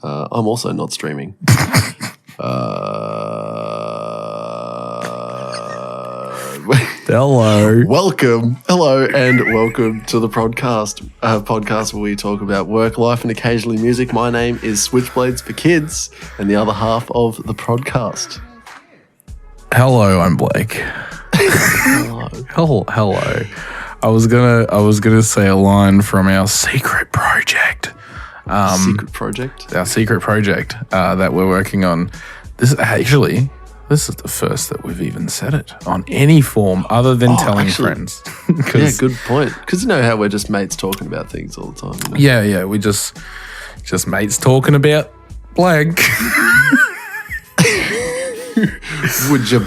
I'm also not streaming. Hello, and welcome to the Prod.Cast, podcast where we talk about work, life, and occasionally music. My name is Switchblades for Kids, and the other half of the Prod.Cast. Hello, I'm Blake. Hello. I was gonna say a line from our secret project. Our secret project that we're working on. This is the first that we've even said it on any form other than telling friends. Yeah, good point. Because you know how we're just mates talking about things all the time. You know? Yeah, we just mates talking about blank. Would you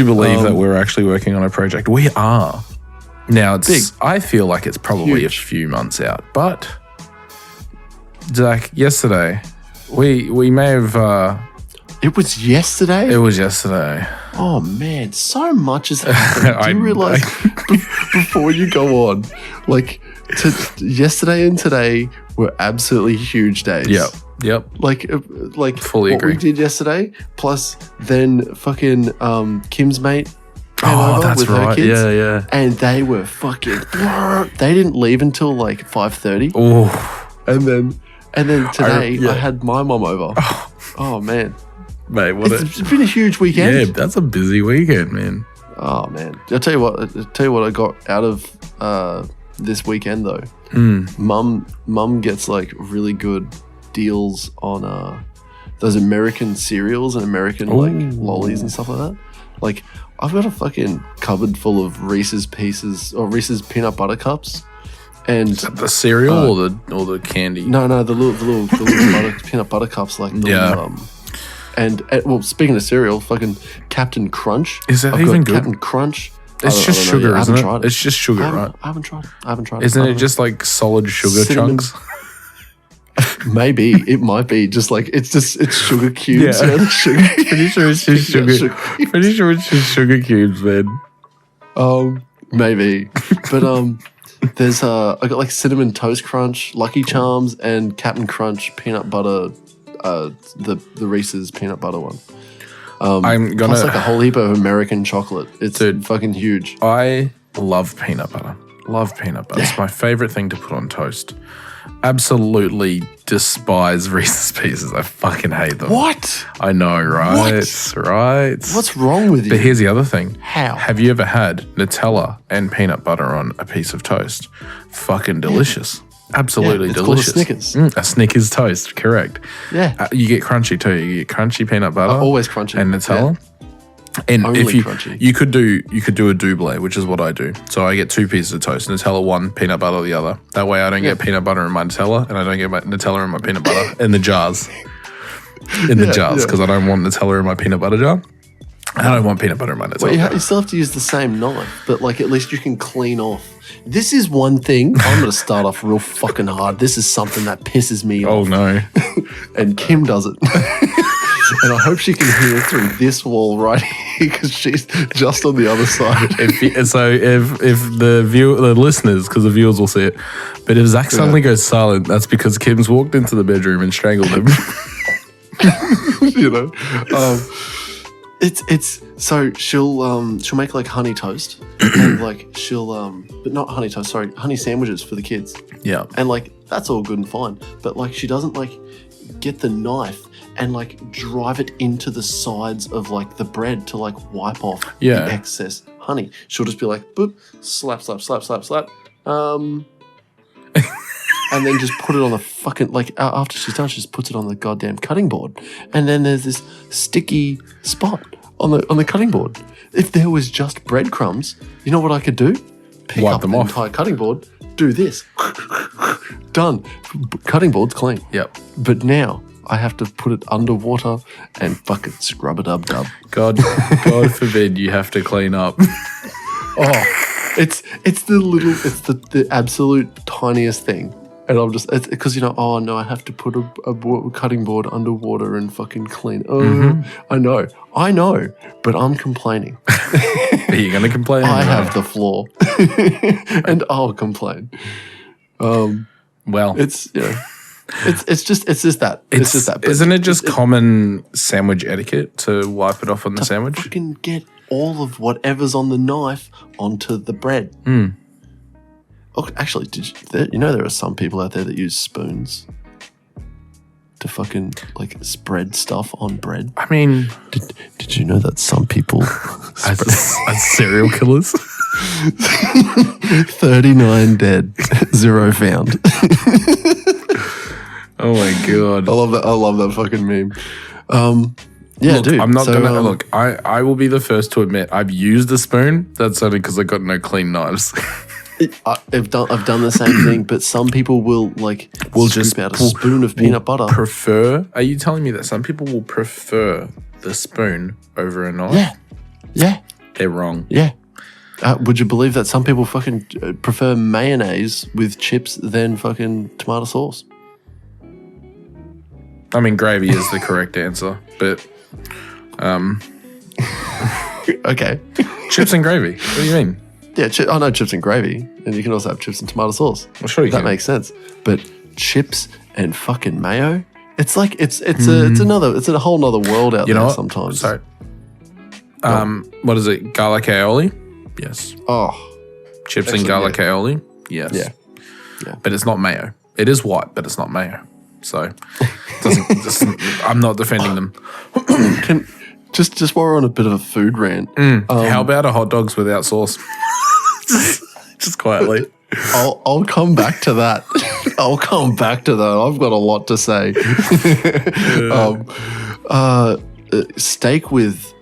believe that we're actually working on a project? We are. Now it's big. I feel like it's probably huge. A few months out, but Zach, yesterday we may have. It was yesterday? It was yesterday. Oh, man. So much has happened. Do you realise, before you go on, like, yesterday and today were absolutely huge days. Yep. Like fully what agree. we did yesterday, plus then fucking Kim's mate came over that's with right. her kids. Yeah. And they were fucking... They didn't leave until, like, 5:30. Oh. And then today I had my mom over. Oh, man. Mate, it's been a huge weekend. Yeah, that's a busy weekend, man. Oh man, I'll tell you what I got out of this weekend though. Mum gets like really good deals on those American cereals and American like lollies and stuff like that. Like I've got a fucking cupboard full of Reese's Pieces or Reese's peanut butter cups. And is that the cereal or the candy? No, the little peanut butter cups like the And well, speaking of cereal, fucking Captain Crunch. Is that even good? Captain Crunch. It's just sugar, isn't it? It's just sugar, right? I haven't tried it. Isn't it just like solid sugar chunks? Maybe it might be just like it's sugar cubes. Yeah. Sugar. Pretty sure it's just sugar. Pretty sure it's just sugar cubes, man. Maybe, but there's I got like Cinnamon Toast Crunch, Lucky Charms, and Captain Crunch peanut butter. The Reese's peanut butter one. Plus like a whole heap of American chocolate. It's fucking huge. I love peanut butter. It's my favorite thing to put on toast. Absolutely despise Reese's Pieces. I fucking hate them. What? I know, right? What? Right. What's wrong with you? But here's the other thing. How? Have you ever had Nutella and peanut butter on a piece of toast? Fucking delicious. Absolutely it's delicious. Called a Snickers. A Snickers toast, correct. Yeah. You get crunchy too. You get crunchy peanut butter. Always crunchy. And Nutella. Yeah. And only if crunchy. you could do a double, which is what I do. So I get two pieces of toast, Nutella one, peanut butter the other. That way I don't get peanut butter in my Nutella, and I don't get my Nutella in my peanut butter in the jars. Because I don't want Nutella in my peanut butter jar. I don't want peanut butter in my Nutella. Well, you still have to use the same knife, but like at least you can clean off. This is one thing. I'm going to start off real fucking hard. This is something that pisses me off. Oh no! And Kim does it. And I hope she can hear through this wall right here because she's just on the other side. If the listeners, because the viewers will see it, but if Zach suddenly goes silent, that's because Kim's walked into the bedroom and strangled him. You know, it's so she'll make like honey toast and like she'll but not honey toast, sorry, honey sandwiches for the kids. Yeah, and like that's all good and fine, but like she doesn't like get the knife and like drive it into the sides of like the bread to like wipe off the excess honey. She'll just be like, boop, slap. And then just put it on the fucking, like, after she's done, she just puts it on the goddamn cutting board. And then there's this sticky spot on the cutting board. If there was just breadcrumbs, you know what I could do? Pick wipe up them the off. Entire cutting board, do this. Done. Cutting board's clean. Yep. But now I have to put it underwater and fucking scrub it up. God forbid you have to clean up. It's the absolute tiniest thing. And I'm just, it's because, you know, oh no, I have to put a cutting board underwater and fucking clean. I know, but I'm complaining. Are you going to complain? I have the floor. And I'll complain. Well, it's, you know. It's just that. It's just that. But isn't it just common sandwich etiquette to wipe it off on the sandwich? Fucking get all of whatever's on the knife onto the bread. Oh, actually, you know there are some people out there that use spoons to fucking like spread stuff on bread? I mean, did you know that some people as serial killers? 39 dead, 0 found. Oh my god! I love that fucking meme. Yeah, look, dude. I'm not gonna look. I will be the first to admit I've used a spoon. That's only because I got no clean knives. I've done the same thing, but some people will just out a spoon of peanut butter. Are you telling me that some people will prefer the spoon over a knife? Yeah. They're wrong. Yeah. Would you believe that some people fucking prefer mayonnaise with chips than fucking tomato sauce? I mean, gravy is the correct answer, but okay. Chips and gravy. What do you mean? Yeah, I know chips and gravy, and you can also have chips and tomato sauce. Well, sure you can. That makes sense. But chips and fucking mayo, it's like it's a whole nother world out there sometimes. Sorry. What is it? Garlic aioli? Yes. Oh. Chips and garlic aioli? Yes. Yeah. But it's not mayo. It is white, but it's not mayo. So I'm not defending them. Just while we're on a bit of a food rant. How about a hot dogs without sauce? just quietly. I'll come back to that. I've got a lot to say. Steak with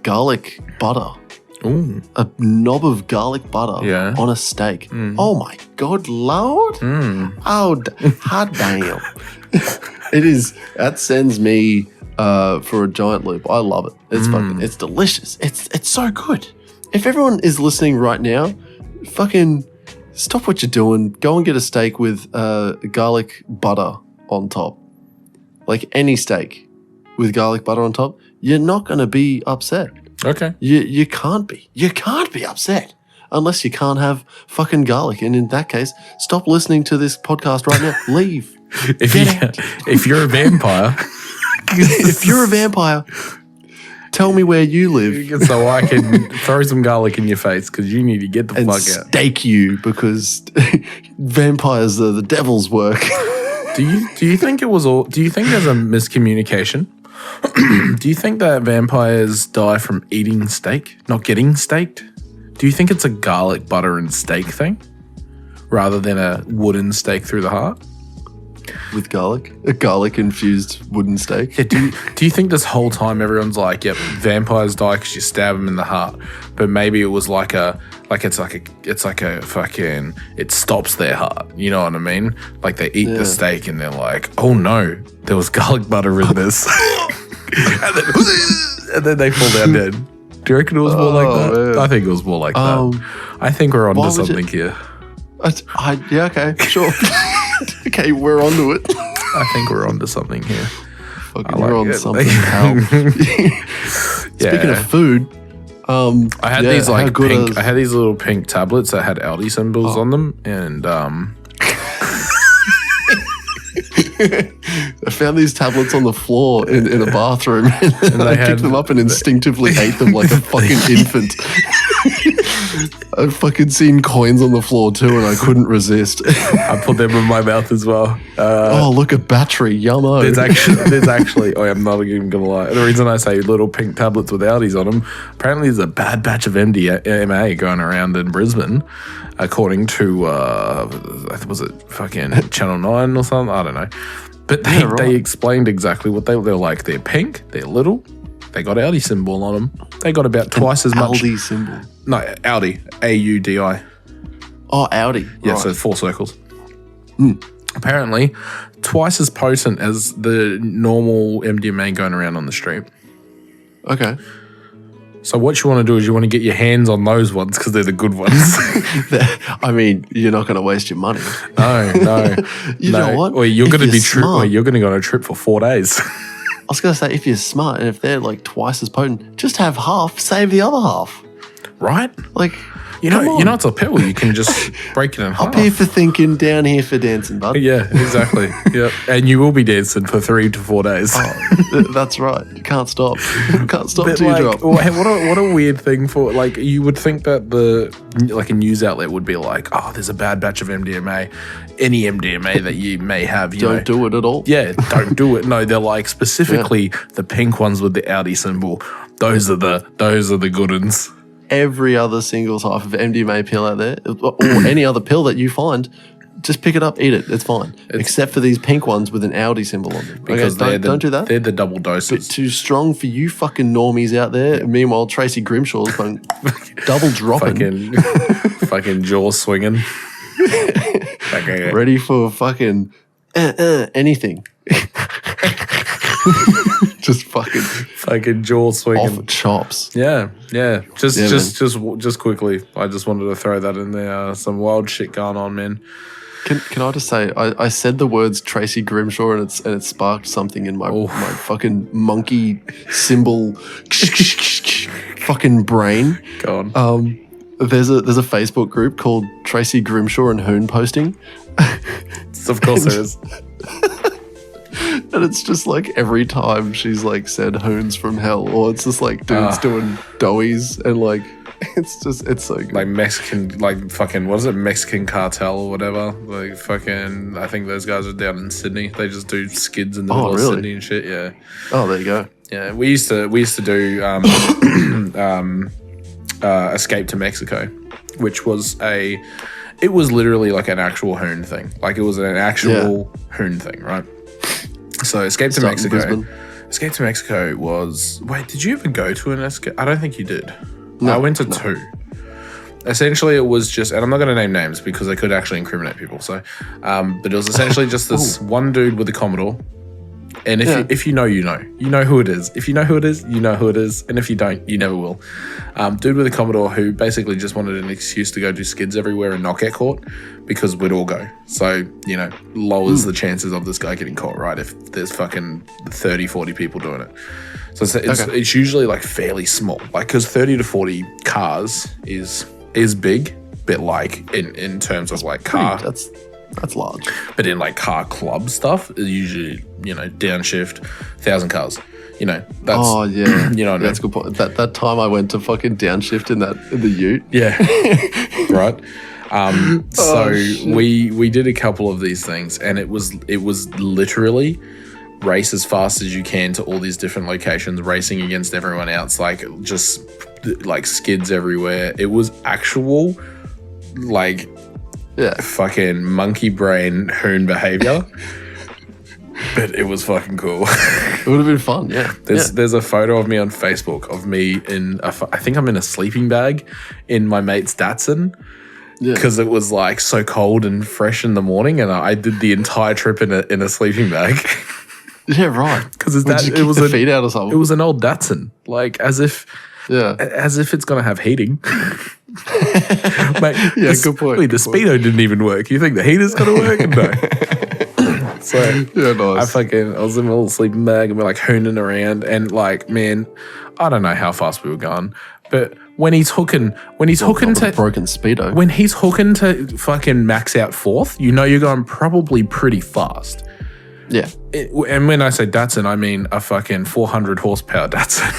garlic butter. Ooh. A knob of garlic butter on a steak. Oh my God, Lord. Oh, hot damn. That sends me for a giant loop. I love it. It's delicious. It's so good. If everyone is listening right now, fucking stop what you're doing. Go and get a steak with garlic butter on top. Like any steak with garlic butter on top, you're not going to be upset. Okay. You can't be. You can't be upset unless you can't have fucking garlic. And in that case, stop listening to this podcast right now. Leave. If you're a vampire. If you're a vampire, tell me where you live. So I can throw some garlic in your face because you need to get the fuck out. And stake you because vampires are the devil's work. Do you think it was all? Do you think there's a miscommunication? Do you think that vampires die from eating steak, not getting staked? Do you think it's a garlic, butter, and steak thing rather than a wooden stake through the heart? With garlic? A garlic-infused wooden stake? Yeah, do you think this whole time everyone's like, yep, vampires die because you stab them in the heart, but maybe it was it stops their heart, you know what I mean? Like they eat the steak and they're like, oh no, there was garlic butter in this. and then they fall down dead. Do you reckon it was more like that? Man. I think it was more like that. I think we're onto something here. Yeah, okay, sure. Okay, we're onto it. I think we're onto something here. We're on something, pal. Speaking of food, I had these I had these little pink tablets that had Aldi symbols on them, and I found these tablets on the floor in a bathroom, and I picked them up and instinctively ate them like a fucking infant. I've fucking seen coins on the floor too, and I couldn't resist. I put them in my mouth as well. Look, a battery, yummo. There's actually, I'm not even gonna lie. The reason I say little pink tablets with Audis on them, apparently there's a bad batch of MDMA going around in Brisbane, according to was it fucking Channel 9 or something? I don't know. But they explained exactly what they're like. They're pink, they're little, they got Audi symbol on them. They got about twice as much. Aldi symbol? No, Audi. A-U-D-I. Oh, Audi. Yeah, right. So 4 circles. Apparently, twice as potent as the normal MDMA going around on the street. Okay. So what you want to do is you want to get your hands on those ones because they're the good ones. I mean, you're not going to waste your money. No. You know what? Or you're going to be you're going to go on a trip for 4 days. I was going to say, if you're smart and if they're like twice as potent, just have half, save the other half. Right? Like, You know, it's a pill. You can just break it in half. Up here for thinking, down here for dancing, bud. Yeah, exactly. Yep. And you will be dancing for 3 to 4 days. That's right. You can't stop. You can't stop till you drop. What a weird thing for, like, you would think that a news outlet would be like, oh, there's a bad batch of MDMA. Any MDMA that you may have, don't do it at all. Yeah, don't do it. No, they're like specifically the pink ones with the Audi symbol. Those are the good ones. Every other single type of MDMA pill out there, or any other pill that you find, just pick it up, eat it. It's fine. Except for these pink ones with an Audi symbol on them. Because don't do that. They're the double doses. Bit too strong for you fucking normies out there. Yeah. Meanwhile, Tracy Grimshaw's going double dropping. Fucking jaw swinging. Ready for fucking anything. Just fucking jaw swinging off chops. Yeah. Just quickly, I just wanted to throw that in there. Some wild shit going on, man. Can I just say I said the words Tracy Grimshaw and it sparked something in my fucking monkey symbol fucking brain. Go on. There's a Facebook group called Tracy Grimshaw and Hoon Posting. Of course there is. And it's just like every time she's like said hoons from hell, or it's just like dudes doing doughies, and like it's so good. Like Mexican, like fucking, what is it, Mexican cartel or whatever? Like fucking, I think those guys are down in Sydney. They just do skids in the middle of Sydney and shit. Yeah. Oh, there you go. Yeah, we used to do Escape to Mexico, which was it was literally like an actual hoon thing. Like it was an actual hoon thing, right? So Escape to Mexico was... Wait, did you ever go to an Escape? I don't think you did. No, I went to 2. Essentially, it was just... And I'm not going to name names because they could actually incriminate people. So, but it was essentially just this one dude with a Commodore. And if you know, you know. You know who it is. If you know who it is, you know who it is. And if you don't, you never will. Dude with a Commodore who basically just wanted an excuse to go do skids everywhere and not get caught because we'd all go. So, lowers the chances of this guy getting caught, right? If there's fucking 30, 40 people doing it. So it's usually like fairly small. Like, because 30 to 40 cars is big, but like in terms of like car... That's large. But in like car club stuff, usually, downshift, 1,000 cars. That's oh yeah. You know what I mean? That's a good point. That time I went to fucking downshift in the ute. Yeah. Right. So we did a couple of these things, and it was literally race as fast as you can to all these different locations, racing against everyone else, like just like skids everywhere. It was actual like fucking monkey brain hoon behavior. But it was fucking cool. It would have been fun, yeah. There's a photo of me on Facebook of me I think I'm in a sleeping bag in my mate's Datsun. Because it was like so cold and fresh in the morning, and I did the entire trip in a sleeping bag. Yeah, right. Because it was a feet out or something. It was an old Datsun, like as if it's gonna have heating. Mate, good point. The speedo didn't even work. You think the heater's gonna work? No. So nice. I was in a little sleeping bag and we're like hooning around, and like, man, I don't know how fast we were going, but when he's hooking to broken speedo, when he's hooking to fucking max out fourth, you're going probably pretty fast. Yeah. And when I say Datsun, I mean a fucking 400 horsepower Datsun.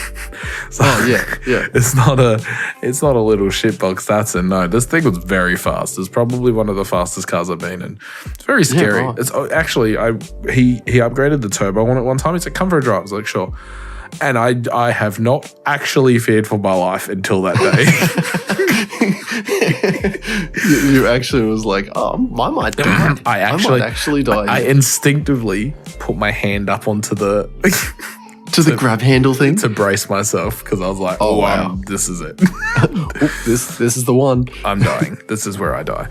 So yeah. It's not a little shitbox Datsun. No, this thing was very fast. It's probably one of the fastest cars I've been in. It's very scary. Yeah, right. It's actually he upgraded the turbo on it one time. He said, "Come for a drive." I was like, "Sure." And I have not actually feared for my life until that day. You actually was like, oh, I might die. I might actually die. I instinctively put my hand up onto the the grab handle thing to brace myself, because I was like, oh wow, this is it. This is the one. I'm dying. This is where I die.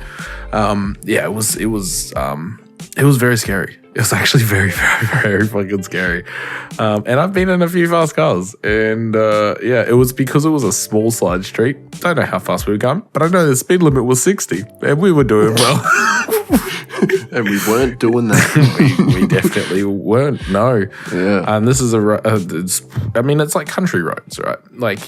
It was very scary. It was actually very, very, very fucking scary. And I've been in a few fast cars. And it was because it was a small side street. Don't know how fast we were going, but I know the speed limit was 60 and we were doing well. And we weren't doing that. we definitely weren't. No. Yeah. And this is it's like country roads, right? Like,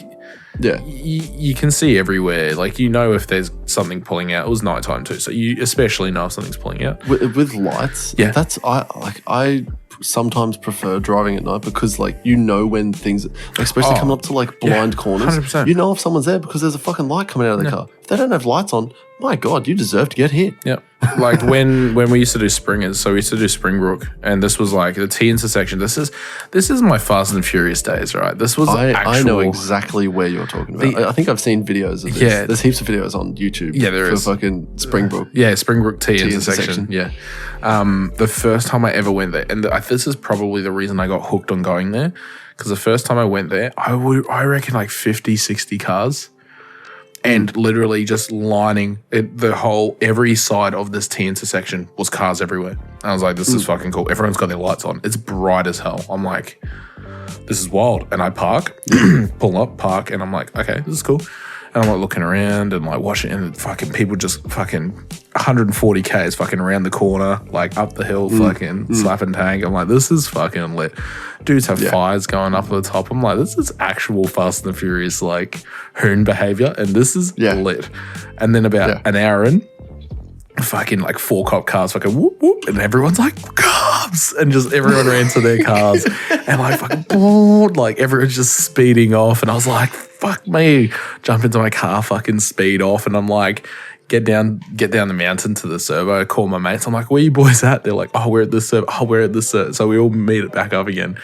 yeah, you can see everywhere. Like, you know if there's something pulling out. It was nighttime too, so you especially know if something's pulling out. With lights, yeah. I sometimes prefer driving at night because, like, you know when things, like, especially coming up to, like, blind corners, 100%. You know if someone's there because there's a fucking light coming out of the car. If they don't have lights on, my God, you deserve to get hit. Yeah. Like when we used to do Springers, so we used to do Springbrook, and this was like the T intersection. This is my Fast and Furious days, right? This was I know exactly where you're talking about. I think I've seen videos of this. Yeah. There's heaps of videos on YouTube. Yeah, there is. For fucking Springbrook. Yeah, Springbrook T intersection. Yeah. The first time I ever went there, and this is probably the reason I got hooked on going there, because the first time I went there, I reckon like 50, 60 cars. And literally just lining every side of this T intersection was cars everywhere. And I was like, this is fucking cool. Everyone's got their lights on. It's bright as hell. I'm like, this is wild. And I park, pull up, park, and I'm like, okay, this is cool. And I'm like looking around and like watching, and fucking people just fucking 140 Ks fucking around the corner, like up the hill, fucking slapping tank. I'm like, this is fucking lit. Dudes have fires going up at the top. I'm like, this is actual Fast and the Furious, like, hoon behavior, and this is lit. And then about an hour in, fucking like 4 cop cars, fucking whoop whoop, and everyone's like, cops, and just everyone ran to their cars, and like fucking boom, like everyone's just speeding off, and I was like, fuck me, jump into my car, fucking speed off, and I'm like, get down the mountain to the servo, call my mates, I'm like, where you boys at? They're like, oh, we're at this servo, so we all meet it back up again.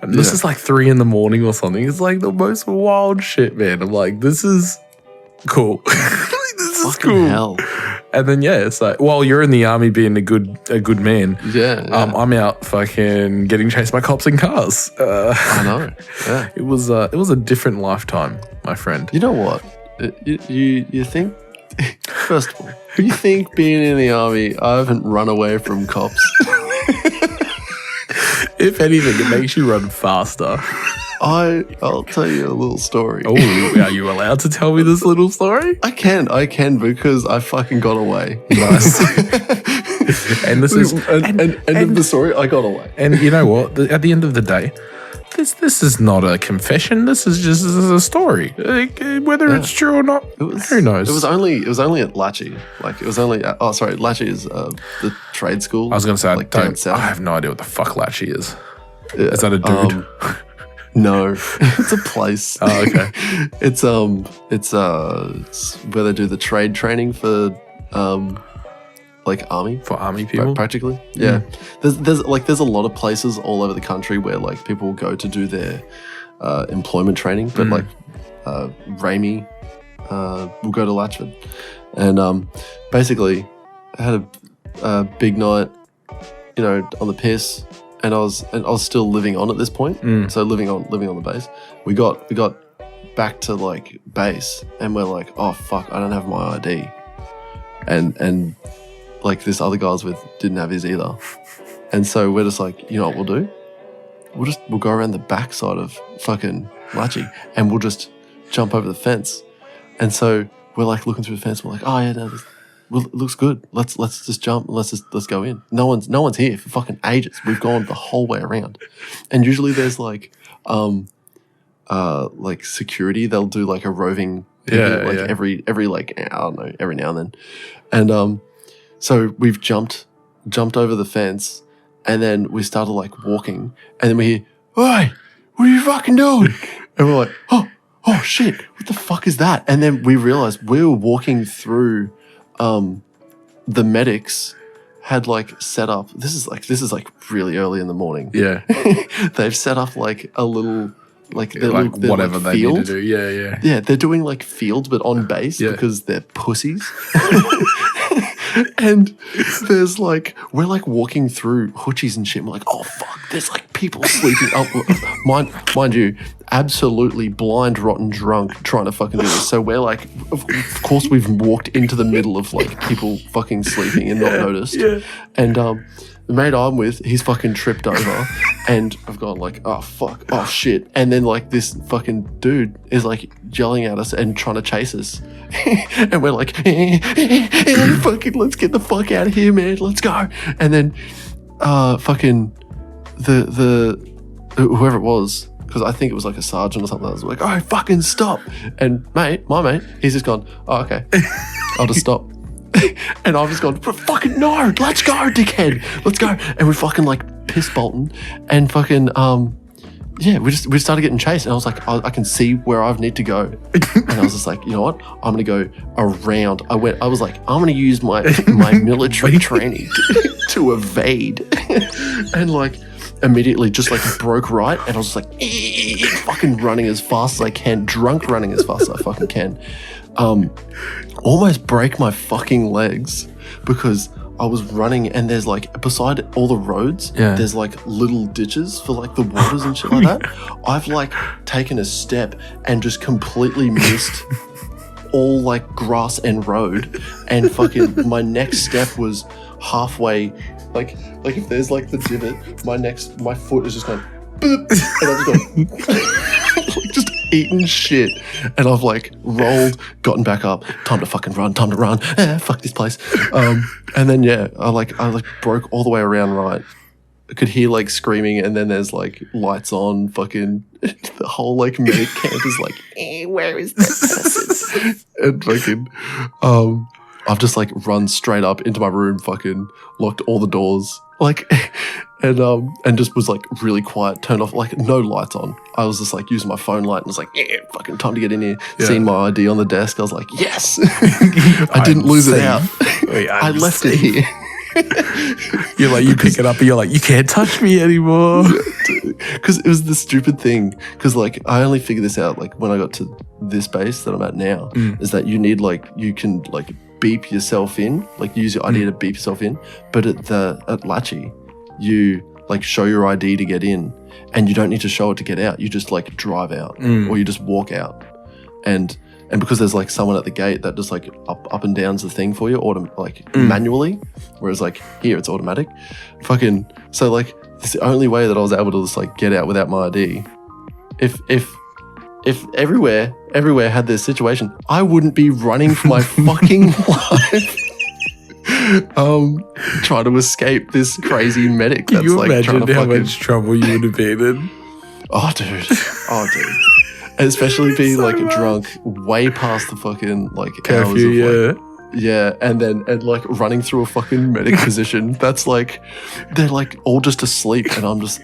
And this is like 3 a.m. or something. It's like the most wild shit, man. I'm like, this is cool. This is cool. Hell. And then it's like, while you're in the army being a good man, I'm out fucking getting chased by cops in cars. I know. Yeah. It was a different lifetime, my friend. You know what? You think, first of all, you think being in the army, I haven't run away from cops. If anything, it makes you run faster. I'll tell you a little story. Oh, are you allowed to tell me this little story? I can because I fucking got away. Nice. And this is and the story, I got away. And you know what? At the end of the day, this is not a confession. This is just a story. Like, whether it's true or not, who knows? It was only at Latchy. Like, it was only Latchy is the trade school. I was going to say, like, down south. I have no idea what the fuck Latchy is. Is that a dude? No, it's a place. Oh, okay. It's where they do the trade training for like army, for army people, practically. Yeah, there's a lot of places all over the country where like people will go to do their employment training, but like Ramy will go to Latchford, and basically I had a big night, on the piss. And I was still living on at this point, so living on the base. We got back to like base, and we're like, oh fuck, I don't have my ID, and like this other guy I was with didn't have his either, and so we're just like, you know what we'll do? We'll go around the back side of fucking Latchy, and we'll just jump over the fence, and so we're like looking through the fence, we're like, oh yeah, no, well, it looks good. Let's just jump. Let's go in. No one's here for fucking ages. We've gone the whole way around, and usually there's like security. They'll do like a roving, every like I don't know, every now and then, and so we've jumped over the fence, and then we started like walking, and then we hear, "Oi, what are you fucking doing?" And we're like, "Oh shit, what the fuck is that?" And then we realized we were walking through. The medics had like set up. This is like really early in the morning. Yeah, they've set up like a little like whatever they need to do. Yeah. They're doing like fields, but on base because they're pussies. And there's like we're like walking through hoochies and shit. And we're like, oh fuck, there's like people sleeping up. Mind you, absolutely blind, rotten drunk trying to fucking do this. So we're like, of course we've walked into the middle of like people fucking sleeping and not noticed. Yeah. And the mate I'm with, he's fucking tripped over and I've gone like, oh fuck, oh shit. And then like this fucking dude is like yelling at us and trying to chase us. And we're like, fucking let's get the fuck out of here, man. Let's go. And then fucking the whoever it was, because I think it was like a sergeant or something, I was like, oh, fucking stop. And my mate, he's just gone, oh, okay, I'll just stop. And I've just gone, fucking no, let's go, dickhead, let's go. And we fucking like piss bolting and fucking, we started getting chased. And I was like, I can see where I need to go. And I was just like, you know what, I'm going to go around. I was like, I'm going to use my military training to evade. And like, immediately just like broke right, and I was just like fucking running as fast as I can, drunk running as fast as I fucking can. Almost break my fucking legs because I was running and there's like beside all the roads, there's like little ditches for like the waters and shit like that. I've like taken a step and just completely missed all like grass and road, and fucking my next step was halfway. Like if there's like the divot, my foot is just going boop, and I'm just going like just eating shit, and I've like rolled, gotten back up, time to run, fuck this place, and then I broke all the way around right. I could hear like screaming, and then there's like lights on, fucking the whole like medic camp is like, where is that person? And fucking I've just like run straight up into my room, fucking locked all the doors, like, and just was like really quiet, turned off, like no lights on. I was just like using my phone light and was like, fucking time to get in here. Seeing my ID on the desk, I was like, yes, I didn't lose it out. I left it here. You're like, you pick it up and you're like, you can't touch me anymore. Because it was the stupid thing. Because like I only figured this out like when I got to this base that I'm at now, is that you need like, you can like beep yourself in, like use your ID to beep yourself in, but at Lachie, you like show your ID to get in, and you don't need to show it to get out. You just like drive out, or you just walk out, and because there's like someone at the gate that just like up and down's the thing for you, manually, whereas like here it's automatic. Fucking so like it's the only way that I was able to just like get out without my ID. If everywhere had this situation, I wouldn't be running for my fucking life. Trying to escape this crazy medic that's like trying to how much trouble you would have been in? Oh, dude. And especially being like drunk way past the fucking like curfew, hours of like, and like running through a fucking medic position that's like, they're like all just asleep, and I'm just,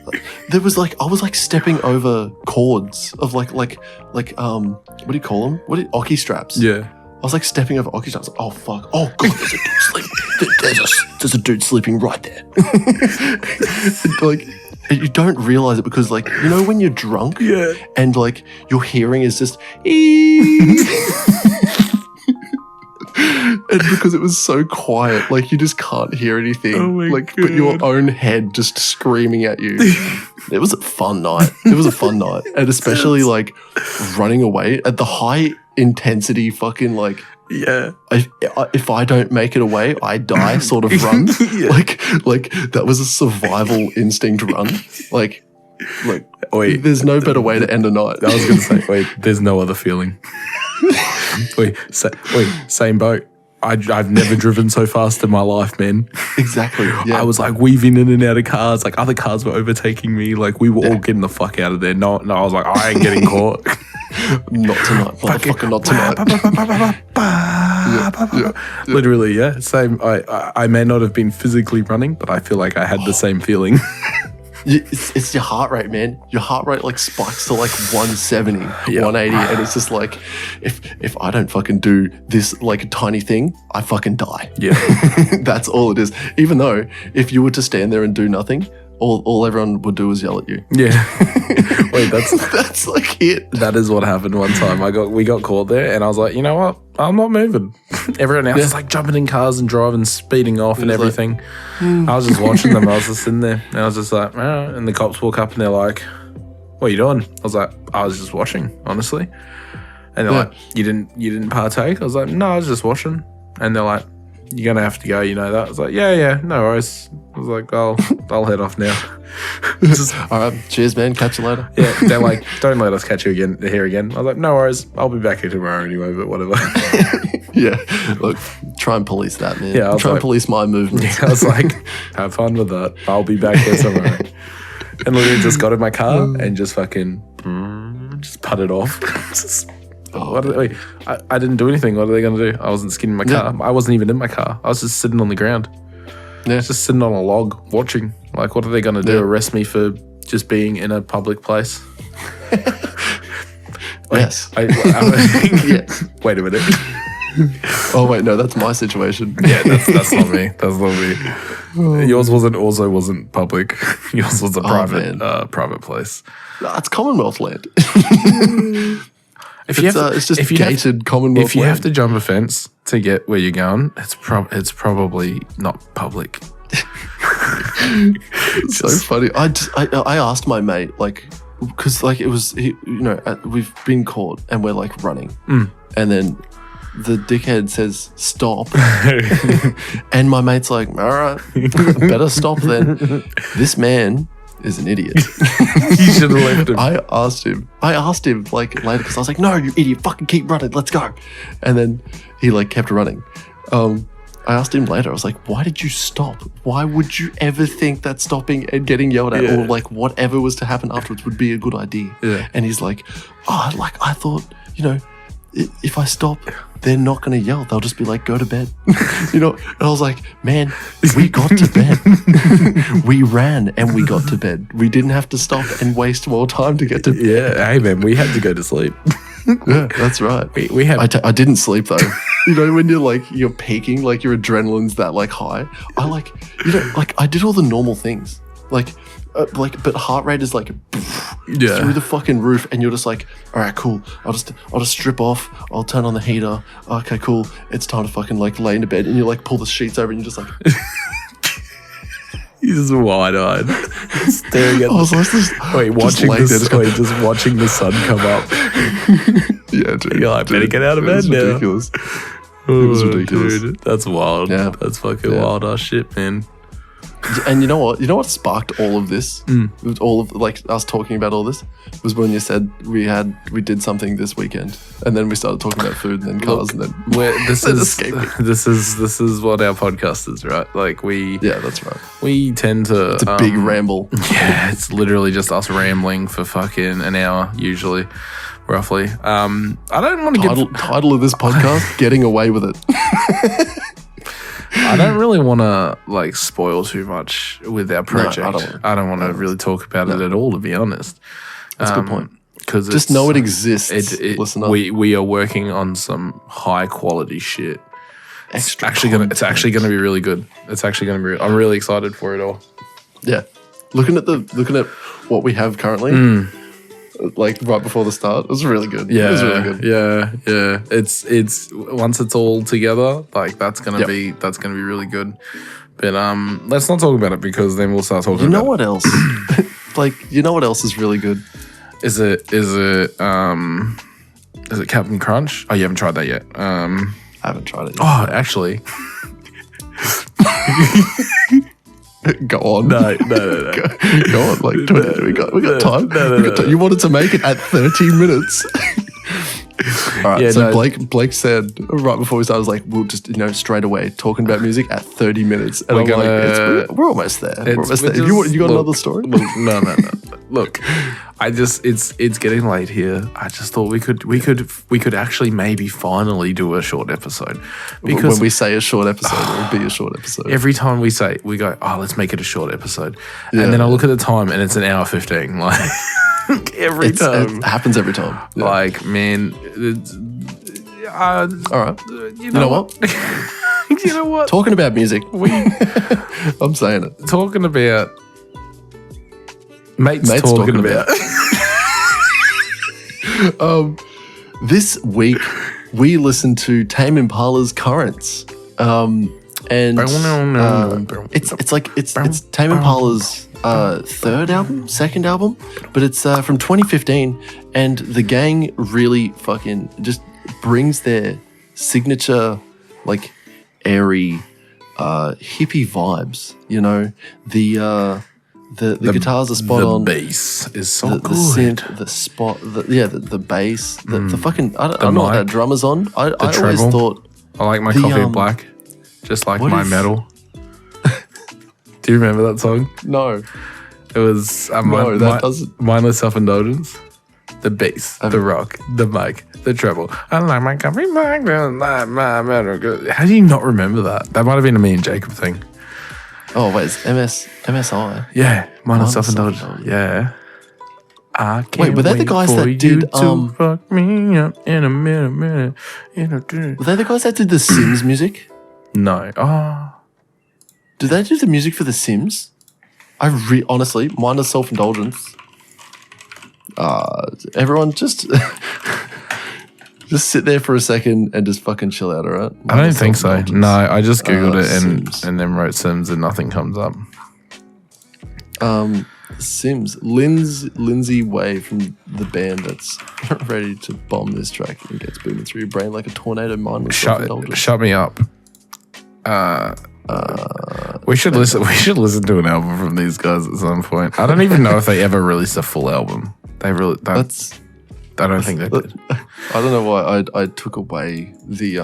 there was like, I was like stepping over cords of like what do you call them? Oki straps. Yeah. I was like stepping over Oki straps. Oh fuck. Oh god, there's a dude sleeping. There's a dude sleeping right there. Like, you don't realize it because like, you know when you're drunk, and like your hearing is just and because it was so quiet, like you just can't hear anything. Oh my like God. But your own head just screaming at you. It was a fun night. And especially like running away at the high intensity fucking like, if I don't make it away, I die sort of run. Like that was a survival instinct run. Like wait, there's no better way to end a night. I was going to say, wait, there's no other feeling. Same boat. I've never driven so fast in my life, man. Exactly. Yeah. I was like weaving in and out of cars. Like other cars were overtaking me. Like we were all getting the fuck out of there. No, I was like, I ain't getting caught. Not tonight. Motherfucker, not tonight. Literally, yeah. Same. I may not have been physically running, but I feel like I had the same feeling. It's your heart rate, man. Your heart rate like spikes to like 170, 180, and it's just like, if I don't fucking do this like tiny thing, I fucking die. Yeah. That's all it is. Even though if you were to stand there and do nothing, all everyone would do is yell at you. Yeah. Wait, that's like it. That is what happened one time. We got caught there, and I was like, you know what? I'm not moving. Everyone else is like jumping in cars and driving, speeding off and everything. Like, I was just watching them. I was just sitting there, and I was just like, oh. And the cops walk up and they're like, what are you doing? I was like, I was just watching, honestly. And they're like, you didn't partake? I was like, no, I was just watching. And they're like, you're going to have to go, you know that? I was like, yeah, no worries. I was like, I'll head off now. All right, cheers, man. Catch you later. Yeah, they're like, don't let us catch you here again. I was like, no worries. I'll be back here tomorrow anyway, but whatever. Yeah, look, try and police that, man. Yeah, try and police my movements. Yeah, I was like, have fun with that. I'll be back here tomorrow. And literally just got in my car and just fucking just putted off. I didn't do anything. What are they going to do? I wasn't skinning my car. I wasn't even in my car. I was just sitting on the ground. Yeah. Just sitting on a log watching. Like, what are they going to do? Arrest me for just being in a public place? Yes. Yes. Wait a minute. Oh, wait, no, that's my situation. Yeah, that's not me. That's not me. Yours wasn't public. Yours was a private place. No, it's Commonwealth land. It's just gated Commonwealth land. If you have to jump a fence to get where you're going, it's probably not public. It's so funny. I asked my mate, like, because like it was, we've been caught and we're like running, and then the dickhead says stop, and my mate's like, all right, better stop then. This man is an idiot. You should have left him. I asked him like later because I was like, no, you idiot, fucking keep running, let's go. And then he like kept running. I asked him later, I was like, why did you stop? Why would you ever think that stopping and getting yelled at or like whatever was to happen afterwards would be a good idea? Yeah. And he's like, I thought, if I stop, they're not going to yell. They'll just be like, go to bed. And I was like, man, we got to bed. We ran and we got to bed. We didn't have to stop and waste more time to get to bed. Yeah, hey man, we had to go to sleep. Yeah, that's right. We had. I didn't sleep though. When you're peaking, like your adrenaline's that like high. I did all the normal things. But heart rate is like through the fucking roof, and you're just like, all right, cool. I'll just strip off. I'll turn on the heater. Okay, cool. It's time to fucking like lay in bed, and you like pull the sheets over, and you're just like, you're just wide-eyed, staring at. Just watching the sun come up. Yeah, dude. You're like, better get out of bed now. Ridiculous. It was ridiculous. Dude, that's wild. Yeah, that's fucking wild ass shit, man. And you know what sparked all of this? All of like us talking about all this was when you said we did something this weekend, and then we started talking about food and then cars, and then this is what our podcast is, right? Like that's right. We tend to it's a big ramble. Yeah, it's literally just us rambling for fucking an hour usually, roughly. I don't want to title of this podcast: Getting Away with It. I don't really want to like spoil too much with our project. No, I don't want to really talk about it at all, to be honest. That's a good point. Because just know it exists. Listen up. We are working on some high quality shit. It's actually gonna be really good. It's actually gonna be. I'm really excited for it all. Yeah, looking at what we have currently. Like right before the start, it was really good. Yeah, it was really good. Yeah. It's once it's all together, like that's gonna be really good. But let's not talk about it because then we'll start talking. You know what else? You know what else is really good? Is it Captain Crunch? Oh, you haven't tried that yet. I haven't tried it yet. Oh, actually. Go on. No. Go on. We got time. No. You wanted to make it at 30 minutes. All right. Blake said right before we started, I was like, we'll just straight away talking about music at 30 minutes, and we're almost there. We're almost there. You got another story? No. Look, it's getting late here. I just thought we could actually maybe finally do a short episide. Because when we say a short episode, it will be a short episode. Every time we go, let's make it a short episode, and then I look at the time and it's an hour 15. Like. Every time. It happens every time. Yeah. Like, man. All right. You know what? You know what? Talking about music. I'm saying it. Talking about. Mates talking about. This week, we listened to Tame Impala's Currents. And it's Tame Impala's second album, but it's from 2015, and the gang really fucking just brings their signature, like, airy, hippie vibes. You know, the guitars are spot on. The bass is so good. The synth, the bass, the fucking. I don't know what that drummer's on. I always thought. I like my coffee black, just like my metal. Do you remember that song? No. It was doesn't. Mindless Self-Indulgence. The bass, the rock, the mic, the treble. I like my coffee black, like my metal. How do you not remember that? That might have been a me and Jacob thing. Oh wait, it's MSI. Yeah, Mindless Self-Indulgence. Yeah. I can't wait, were they the guys that did fuck me up in a minute? Were they the guys that did the Sims music? No. Oh. Did they do the music for the Sims? Honestly, Mindless Self-Indulgence. Everyone just sit there for a second and just fucking chill out, alright? I don't think so. No, I just googled it and then wrote Sims and nothing comes up. Sims. Lindsay Way from the band that's ready to bomb this track and gets booming through your brain like a tornado. Mindless Self-Indulgence. Shut me up. We should listen. We should listen to an album from these guys at some point. I don't even know if they ever released a full album. They really. I don't think they did. I don't know why I took away the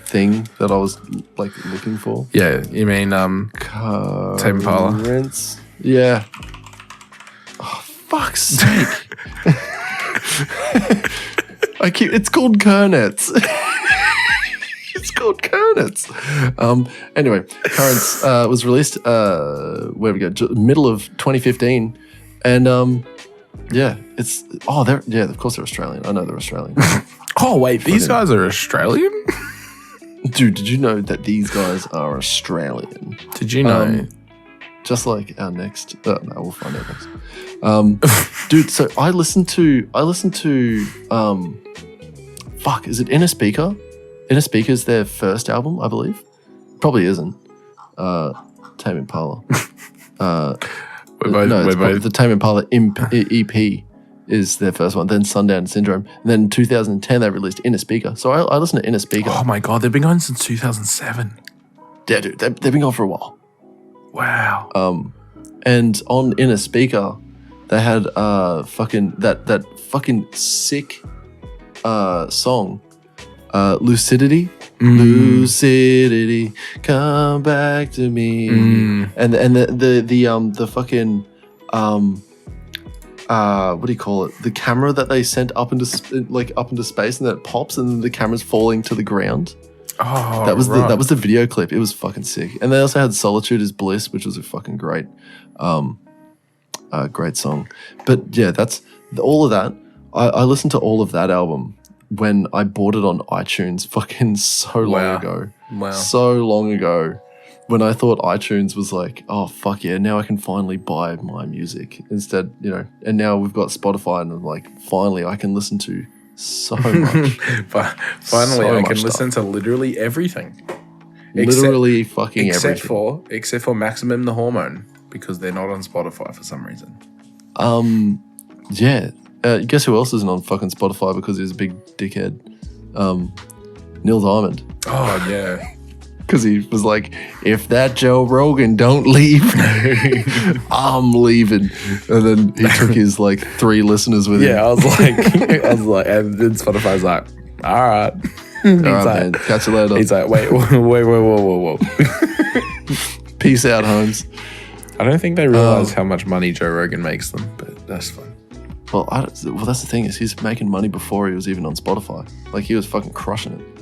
thing that I was like looking for. Yeah, you mean Tame Impala? Yeah. Oh, fuck's sake! It's called Currents. It's called Currents. Anyway, Currents was released. Where we go? Middle of 2015, and yeah, it's of course they're Australian. I know they're Australian. Oh wait, these guys are Australian? Dude, did you know that these guys are Australian? Did you know? Just like our next. No, we'll find out next. Dude, so I listened to. Fuck, is it In a Speaker? In a Speaker's their first album, I believe. Probably isn't. Tame Impala. The Tame Impala EP is their first one. Then Sundown Syndrome. And then in 2010 they released In a Speaker. So I listened to In a Speaker. Oh my god, they've been going since 2007. Yeah, dude, they've been going for a while. Wow. And on In a Speaker, they had fucking that fucking sick song. Lucidity, Lucidity, come back to me, and the fucking what do you call it? The camera that they sent up into space, and then it pops, and then the camera's falling to the ground. Oh, that was the video clip. It was fucking sick. And they also had Solitude is Bliss, which was a fucking great song. But yeah, that's all of that. I listened to all of that album when I bought it on iTunes fucking so long ago. Wow. So long ago, when I thought iTunes was like, oh, fuck yeah, now I can finally buy my music. Instead, and now we've got Spotify, and I'm like, finally I can listen to so much. Finally, I can listen to literally everything. Literally fucking everything. Except for Maximum the Hormone, because they're not on Spotify for some reason. Yeah. Guess who else isn't on fucking Spotify because he's a big dickhead? Neil Diamond. Oh, yeah. Because he was like, if that Joe Rogan don't leave, I'm leaving. And then he took his like 3 listeners with him. Yeah, I was like, and then Spotify's like, all right. All right, man. Catch you later. He's like, wait, whoa. Peace out, Holmes. I don't think they realize how much money Joe Rogan makes them, but that's fine. Well, that's the thing is he's making money before he was even on Spotify. Like, he was fucking crushing it.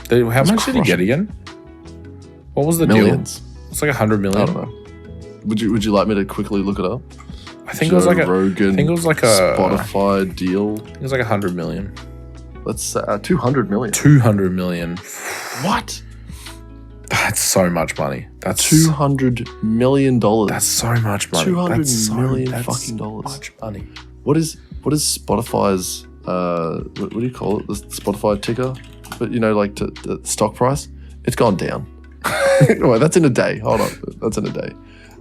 Dude, how much did he get again? What was the Millions. deal? It's like 100 million. I don't know. Would you like me to quickly look it up? I think it was like a Spotify deal. It was like 100 million. Let's say 200 million. 200 million. What? That's so much money. That's $200 million. That's so much money. $200 million fucking dollars. Much money. What is Spotify's what do you call it? The Spotify ticker? But like the stock price, it's gone down. Well, that's in a day. Hold on. That's in a day.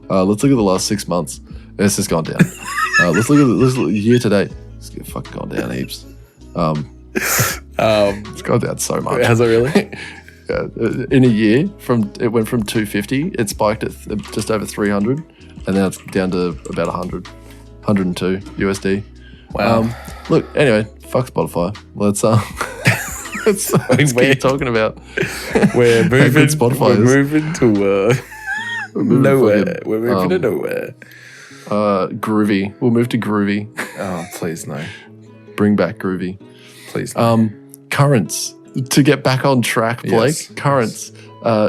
Let's look at the last 6 months. It's just gone down. Let's look at year to date. It's fucking gone down heaps. It's gone down so much. Has it really? Yeah. In a year, it went from 250. It spiked at just over 300, and now it's down to about 100, 102 USD. Wow. Look. Anyway, fuck Spotify. Let's keep talking about. We're moving. Spotify we're moving to nowhere. We're moving to nowhere. Groovy. We'll move to Groovy. Oh, please no. Bring back Groovy. Please no. Currents. To get back on track, Blake. Yes. Currents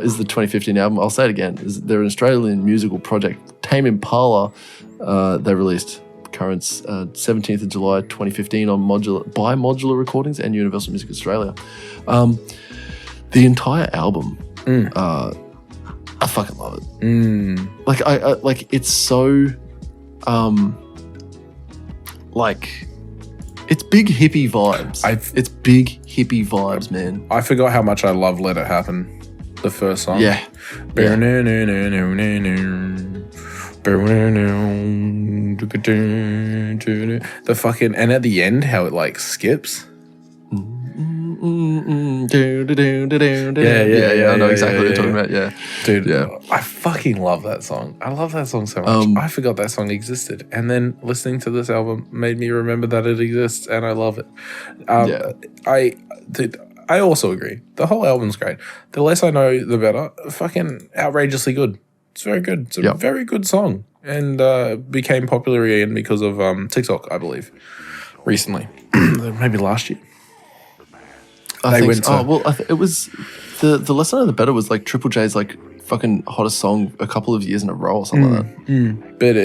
is the 2015 album. I'll say it again. They're an Australian musical project. Tame Impala. They released Currents 17th of July 2015 on Modular Recordings and Universal Music Australia. The entire album, I fucking love it. Like I like it's so it's big hippie vibes. It's big hippie vibes, man. I forgot how much I love Let It Happen, the first song. Yeah. The fucking, and at the end, how it like skips. Yeah. I know exactly what you're talking about. Yeah, dude. Yeah, I fucking love that song. I love that song so much. I forgot that song existed, and then listening to this album made me remember that it exists, and I love it. I also agree. The whole album's great. The less I know, the better. Fucking outrageously good. It's very good. It's a very good song, and became popular again because of TikTok, I believe, recently, maybe last year. It was the less I know the better was like Triple J's like fucking hottest song a couple of years in a row or something like that. But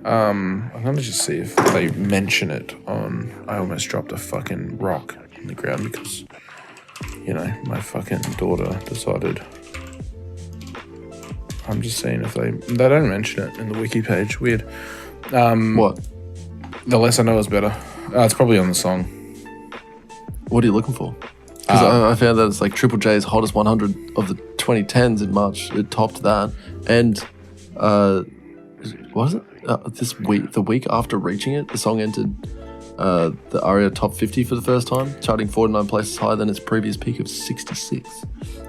I'm gonna just see if they mention it on. I almost dropped a fucking rock on the ground because my fucking daughter decided. I'm just seeing if they don't mention it in the wiki page. Weird. What? The less I know is better. It's probably on the song. What are you looking for? Because I found that it's like Triple J's hottest 100 of the 2010s in March. It topped that. And what is it? The week after reaching it, the song entered the ARIA Top 50 for the first time, charting 49 places higher than its previous peak of 66,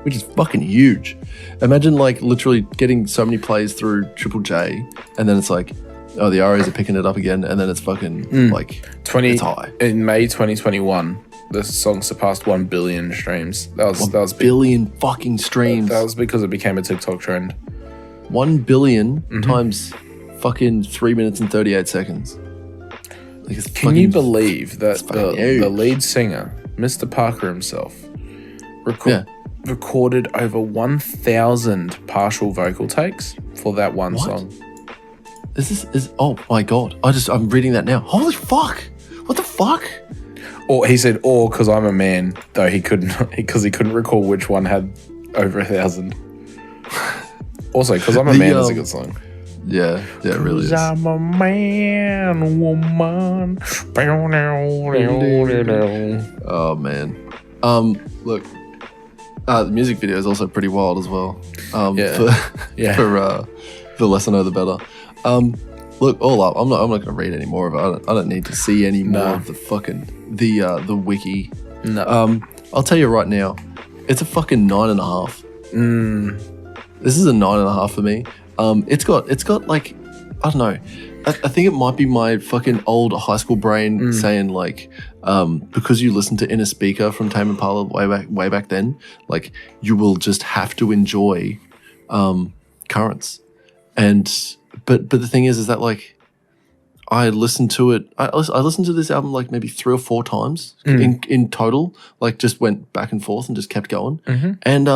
which is fucking huge. Imagine like literally getting so many plays through Triple J, and then it's like, oh, the ARIAs are picking it up again, and then it's fucking like it's high. In May 2021. The song surpassed 1 billion streams. That was 1 billion fucking streams. That was because it became a TikTok trend. 1 billion times fucking 3 minutes and 38 seconds. Like Can you believe that the lead singer, Mr. Parker himself, recorded over 1,000 partial vocal takes for that one song? This is oh my god! I'm reading that now. Holy fuck! What the fuck? Or he said, because I'm a man, though he couldn't recall which one had over 1,000. Also, because I'm a man is a good song. Yeah, it really is. I'm a man, woman. Oh man. Look, the music video is also pretty wild as well. For the less I know, the better. Look, all up. I'm not going to read any more of it. I don't need to see any more of the fucking the wiki. No. I'll tell you right now, it's a fucking 9.5. This is a 9.5 for me. It's got like, I don't know. I think it might be my fucking old high school brain saying like, because you listened to Inner Speaker from Tame Impala way back then, like you will just have to enjoy Currents. But the thing is that like I listened to it. I listened to this album like maybe 3 or 4 times in total. Like just went back and forth and just kept going. And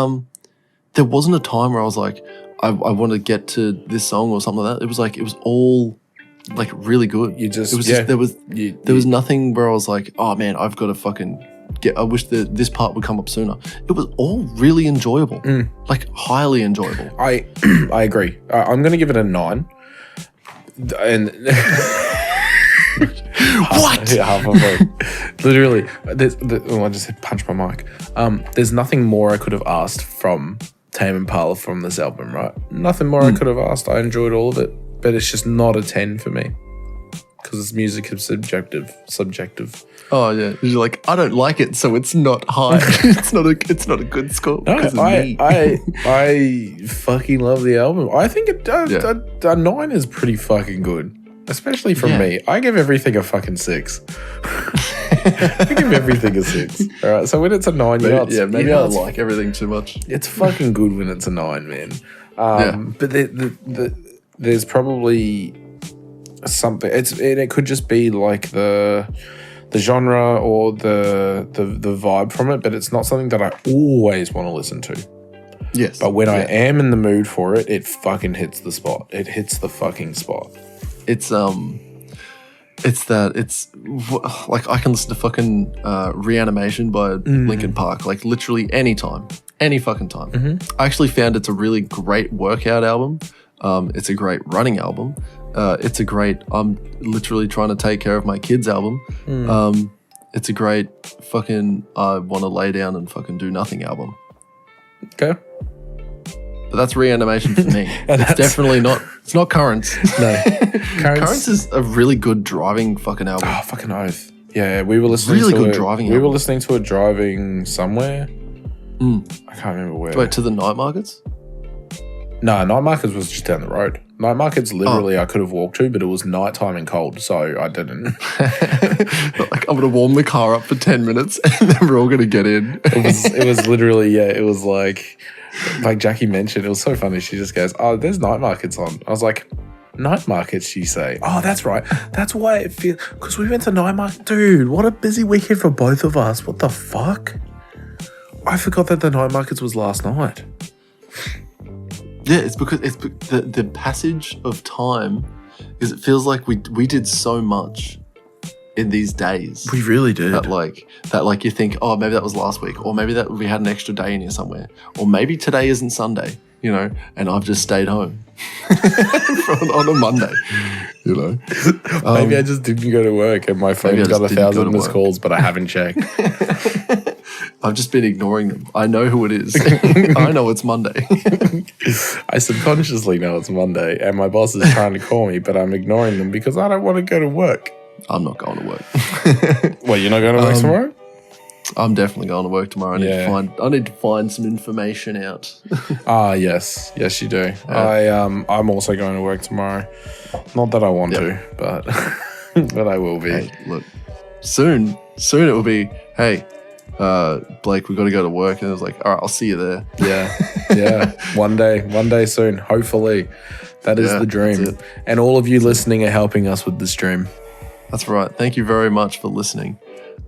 there wasn't a time where I was like, I want to get to this song or something like that. It was all like really good. There was nothing where I was like, oh man, I've got to fucking I wish this part would come up sooner. It was all really enjoyable, like highly enjoyable. I agree. I'm going to give it a 9. And what? Half of it. Literally, I just punched my mic. There's nothing more I could have asked from Tame Impala from this album, right? Nothing more I could have asked. I enjoyed all of it, but it's just not a 10 for me because its music is subjective. Oh yeah, you're like, I don't like it, so it's not high. it's not a good score. No, I fucking love the album. I think a 9 is pretty fucking good, especially from me. I give everything a fucking 6. I give everything a 6. All right, so when it's a 9, maybe I like everything too much. It's fucking good when it's a 9, man. But there's probably something. It could just be like the genre or the vibe from it, but it's not something that I always want to listen to. Yes. But when I am in the mood for it, it fucking hits the spot. It hits the fucking spot. It's like I can listen to fucking Reanimation by Linkin Park like literally any fucking time. Mm-hmm. I actually found it's a really great workout album. It's a great running album. It's a great I'm literally trying to take care of my kids album. It's a great fucking I want to lay down and fucking do nothing album. Okay. But that's Reanimation for me. It's definitely not. It's not Currents. No, Currents is a really good driving fucking album. Oh, fucking oath. Yeah, we were listening. Really to good it. driving. We album. were listening to it driving somewhere. I can't remember where. Wait, to the Night Markets? No, Night Markets was just down the road. Night Markets literally I could have walked to, but it was nighttime and cold, so I didn't. Like I'm gonna warm the car up for 10 minutes, and then we're all gonna get in. It was literally it was like Jackie mentioned, it was so funny. She just goes, "Oh, there's Night Markets on." I was like, "Night Markets?" She say, "Oh, that's right. That's why it feels because we went to Night Market, dude. What a busy weekend for both of us. What the fuck? I forgot that the Night Markets was last night." Yeah, it's because it's the passage of time, because it feels like we did so much in these days. We really did. That like you think, oh, maybe that was last week, or maybe that we had an extra day in here somewhere, or maybe today isn't Sunday, you know, and I've just stayed home on a Monday, you know. Maybe I just didn't go to work and my phone got 1,000 missed calls, but I haven't checked. I've just been ignoring them. I know who it is. I know it's Monday. I subconsciously know it's Monday and my boss is trying to call me, but I'm ignoring them because I don't want to go to work. I'm not going to work. What, you're not going to work tomorrow? I'm definitely going to work tomorrow. I need to find some information out. Yes. Yes, you do. I'm also going to work tomorrow. Not that I want to, but but I will be. Hey, look, soon it will be, hey, Blake, we've got to go to work, and it was like, all right, I'll see you there. Yeah. One day soon, hopefully. That is the dream. And all of you listening are helping us with this dream. That's right. Thank you very much for listening.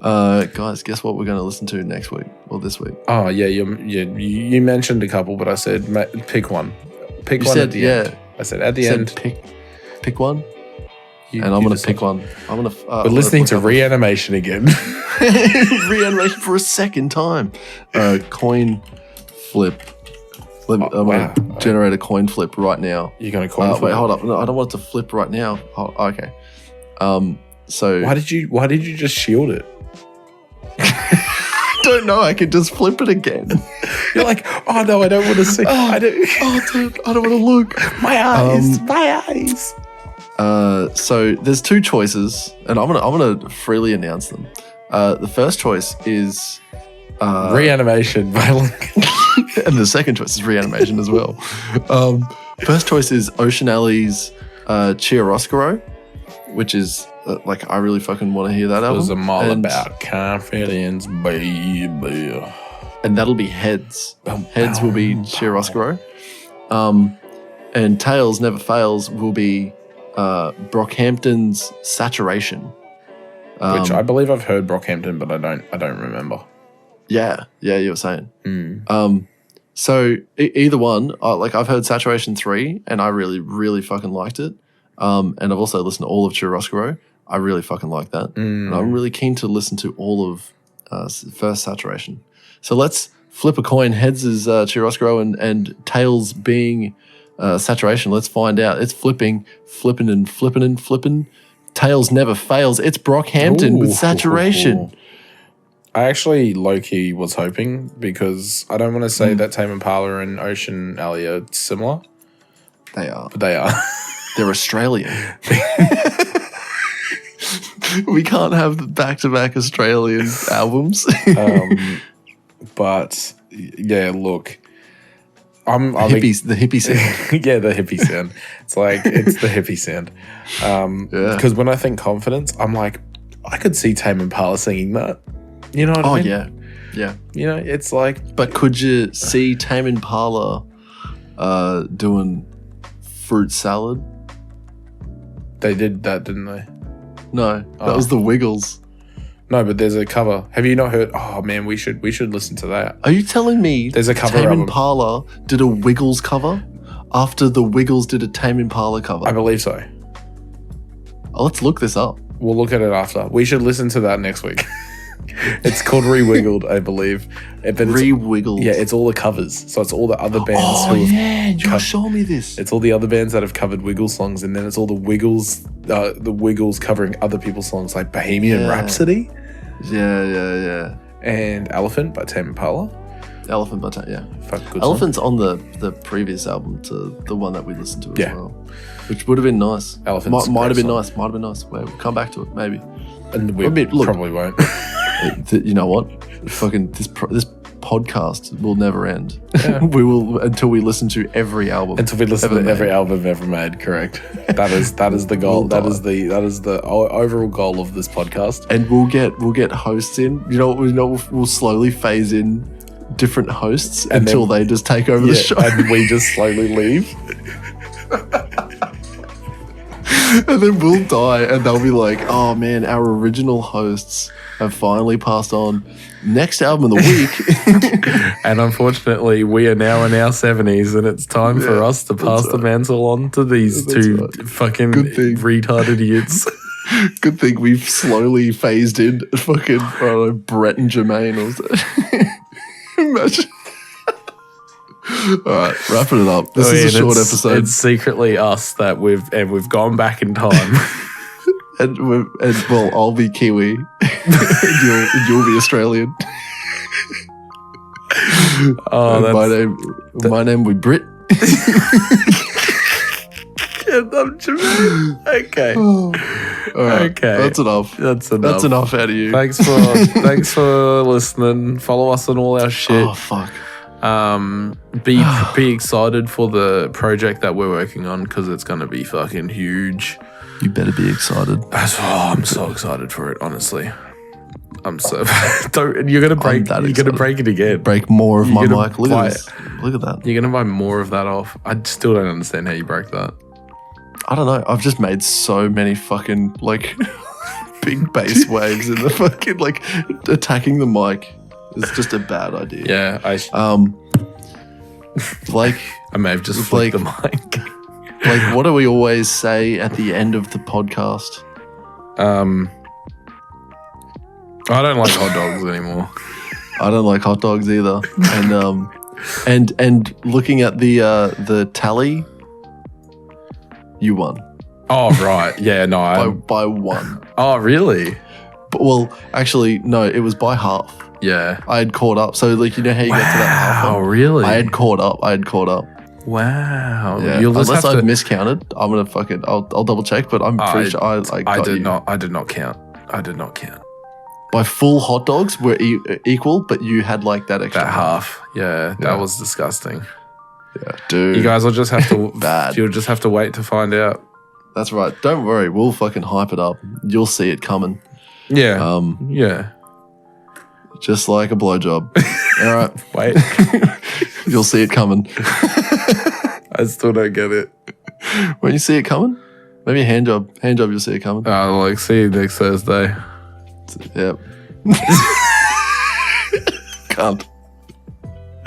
Guys, guess what we're going to listen to next week or this week? Oh, yeah, you mentioned a couple, but I said pick one. Pick one at the end. I said at the end. Pick one? And I'm going to pick one. I'm going to. We're listening to Reanimation again. Reanimation for a second time. Coin flip. I'm going to generate a coin flip right now. You're going to coin flip? Wait, hold up. No, I don't want it to flip right now. Okay. So why did you just shield it? I don't know. I can just flip it again. You're like, oh no, I don't want to see. Dude, I don't want to look. My eyes. So there's two choices, and I'm gonna freely announce them. The first choice is Reanimation by Lincoln. And the second choice is Reanimation as well. First choice is Ocean Alley's Chiaroscuro, which is I really fucking want to hear that album. It was a mall about confidence, baby. And that'll be Heads. Heads will be Chiaroscuro. And Tails Never Fails will be Brockhampton's Saturation. Which I believe I've heard Brockhampton, but I don't remember. Yeah, you were saying. So either one, I've heard Saturation 3 and I really, really fucking liked it. And I've also listened to all of Chiaroscuro. I really fucking like that. And I'm really keen to listen to all of first Saturation. So let's flip a coin. Heads is Chiaroscuro and Tails being Saturation. Let's find out. It's flipping. Tails Never Fails. It's Brockhampton with Saturation. I actually low-key was hoping, because I don't want to say that Tame Impala and Ocean Alley are similar. They are. But they are. They're Australian. We can't have the back-to-back Australian albums. But yeah, look, the hippie sound. Yeah, the hippie sound. It's the hippie sound. Because when I think confidence, I'm like, I could see Tame Impala singing that. You know what I mean? Oh yeah. You know, it's like. But could you see Tame Impala doing fruit salad? They did that, didn't they? No, that was the Wiggles. No, but there's a cover. Have you not heard? Oh man, we should listen to that. Are you telling me there's a cover Tame album. Impala did a Wiggles cover after the Wiggles did a Tame Impala cover? I believe so. Oh, let's look this up. We'll look at it after. We should listen to that next week. It's called Re-Wiggled, I believe. Re-Wiggled. Yeah, it's all the covers. So it's all the other bands. Oh yeah, you showed me this. It's all the other bands that have covered Wiggles songs, and then it's all the Wiggles covering other people's songs, like Bohemian Rhapsody. Yeah. And Elephant by Tame Impala. Elephant by Tame, yeah. Good Elephant's song. on the previous album to the one that we listened to as well. Which would have been nice. Elephant's might have been nice. Might have been nice. We'll come back to it, maybe. And we probably won't. You know what? Fucking this podcast will never end. Yeah. We will until we listen to every album. Until we listen to every album ever made. Correct. That is the goal. That is the overall goal of this podcast. And we'll get hosts in. You know we'll slowly phase in different hosts until they just take over the show, and we just slowly leave. And then we'll die, and they'll be like, "Oh man, our original hosts have finally passed on. Next album of the week." And unfortunately, we are now in our 70s, and it's time for us to pass the mantle on to these two fucking retarded idiots. Good thing we've slowly phased in fucking Brett and Jermaine or something. Imagine. All right, wrapping it up. This is a short episode. It's secretly us that we've gone back in time. and well, I'll be Kiwi, and you'll be Australian. My name will be Brit. And I'm Jermaine. Okay. All right, okay. That's enough. That's enough out of you. Thanks for listening. Follow us on all our shit. Oh fuck. Be excited for the project that we're working on, because it's going to be fucking huge. You better be excited. I'm so excited for it, honestly. I'm so you're gonna break it again. Break more of my mic. Look at this. Look at that. You're gonna buy more of that off. I still don't understand how you broke that. I don't know. I've just made so many fucking big bass waves in the fucking attacking the mic. It's just a bad idea. Yeah, I may have just flicked the mic. What do we always say at the end of the podcast? I don't like hot dogs anymore. I don't like hot dogs either. And looking at the tally, you won. Oh right, yeah, no, by one. Oh really? Well, actually, no, it was by half. Yeah, I had caught up. So you know how you get to that half? Oh really? I had caught up. Wow. Yeah. Unless I've miscounted, I'm gonna fucking. I'll double check, but I'm pretty sure I did not. I did not count. By full hot dogs were equal, but you had that extra half. Yeah, that was disgusting. Yeah, dude. You guys will just have to bad. You'll just have to wait to find out. That's right. Don't worry. We'll fucking hype it up. You'll see it coming. Yeah. Yeah. Just like a blowjob. All right. Wait. You'll see it coming. I still don't get it. When you see it coming? Maybe a hand job. Hand job, you'll see it coming. See you next Thursday. Yep. Cunt.